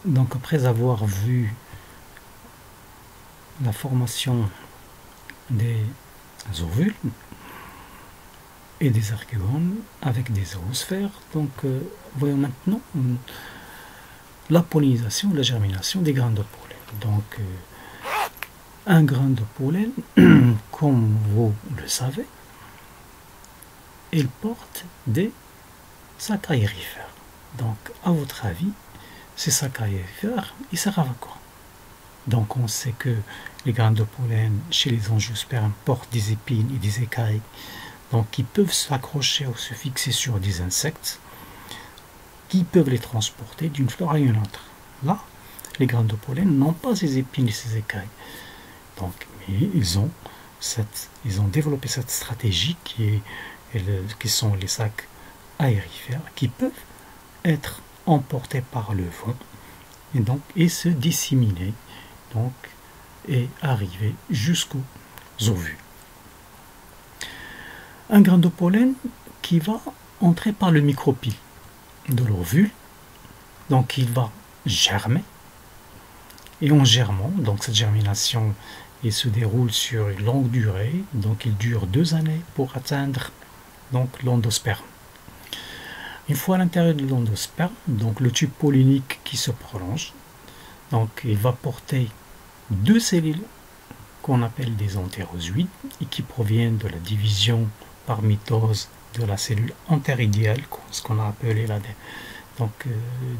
Donc après avoir vu la formation des ovules et des archégones avec des zoosphères, donc voyons maintenant la pollinisation, la germination des grains de pollen. Donc un grain de pollen, comme vous le savez, il porte des sacs aérifères. Donc à votre avis, ces sacs aérifères, ils servent à quoi? Donc on sait que les grains de pollen chez les angiospermes portent des épines et des écailles, donc qui peuvent s'accrocher ou se fixer sur des insectes, qui peuvent les transporter d'une fleur à une autre. Là, les grains de pollen n'ont pas ces épines et ces écailles. Donc, mais ils ont développé cette stratégie qui sont les sacs aérifères, qui peuvent être emportés par le vent et se disséminer, donc, et arriver jusqu'aux ovules. Un grain de pollen qui va entrer par le micropyle de l'ovule, donc il va germer, et en germant, donc cette germination se déroule sur une longue durée, donc il dure 2 années pour atteindre donc l'endosperme. Une fois à l'intérieur de l'endosperme, donc le tube pollinique qui se prolonge, donc il va porter 2 cellules qu'on appelle des entérozoïdes et qui proviennent de la division par mitose de la cellule entéridiale, ce qu'on a appelé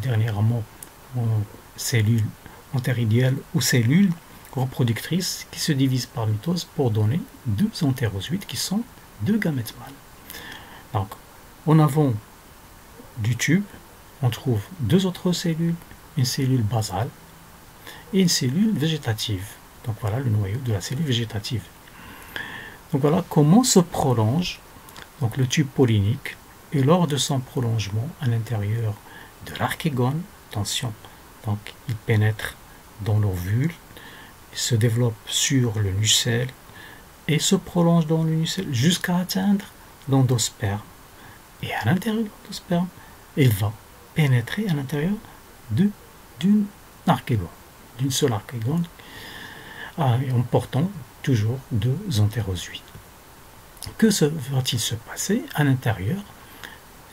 dernièrement cellule entéridiale ou cellule reproductrice qui se divise par mitose pour donner 2 entérozoïdes qui sont 2 gamètes mâles. Donc en avant du tube, on trouve 2 autres cellules, une cellule basale et une cellule végétative. Donc voilà le noyau de la cellule végétative. Donc voilà comment se prolonge donc le tube pollinique, et lors de son prolongement à l'intérieur de l'archégone, attention, donc il pénètre dans l'ovule, il se développe sur le nucelle et se prolonge dans le nucelle jusqu'à atteindre l'endosperme. Et à l'intérieur de l'endosperme, il va pénétrer à l'intérieur d'une archégone, d'une seule archégone, en portant toujours 2 entérozoïdes. Que va-t-il se passer à l'intérieur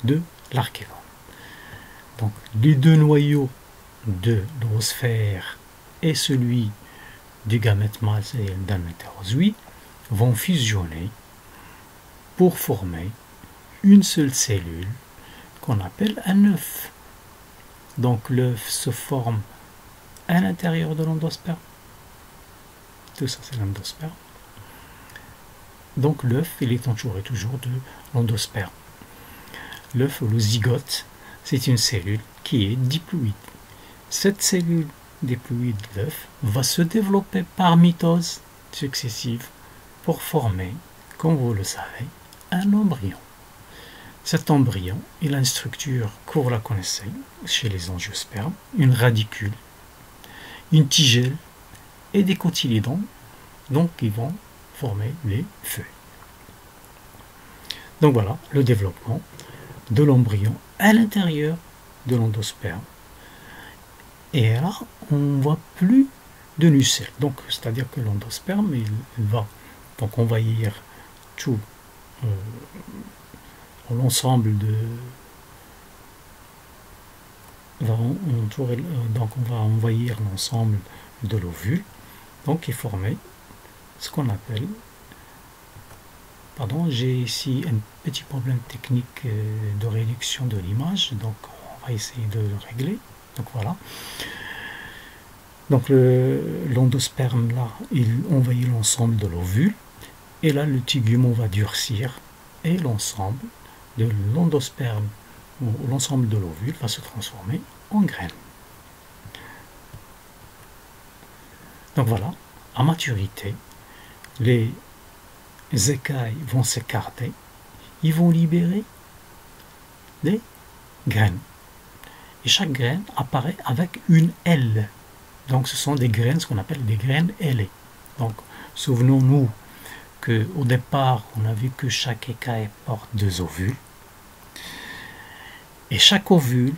de l'archégone? Donc les 2 noyaux de l'oosphère et celui du gamète mâle et d'un entérozoïde vont fusionner pour former une seule cellule qu'on appelle un œuf. Donc l'œuf se forme à l'intérieur de l'endosperme. Tout ça c'est l'endosperme. Donc l'œuf, il est entouré toujours de l'endosperme. L'œuf ou le zygote, c'est une cellule qui est diploïde. Cette cellule diploïde de l'œuf va se développer par mitose successive pour former, comme vous le savez, un embryon. Cet embryon, il a une structure que vous la connaissez chez les angiospermes, une radicule, une tigelle et des cotylédons, donc qui vont former les feuilles. Donc voilà le développement de l'embryon à l'intérieur de l'endosperme. Et là, on ne voit plus de nucelle. Donc, c'est-à-dire que l'endosperme, il va donc envahir tout l'ensemble de... donc on va envahir l'ensemble de l'ovule, donc et former ce qu'on appelle... Pardon, j'ai ici un petit problème technique de réduction de l'image, donc on va essayer de le régler. Donc voilà. Donc l'endosperme là, il envahit l'ensemble de l'ovule, et là le tégument va durcir, et l'ensemble de l'endosperme, ou l'ensemble de l'ovule va se transformer en graine. Donc voilà, à maturité, les écailles vont s'écarter, ils vont libérer des graines. Et chaque graine apparaît avec une aile. Donc ce sont des graines, ce qu'on appelle des graines ailées. Donc souvenons-nous qu'au départ, on a vu que chaque écaille porte 2 ovules. Et chaque ovule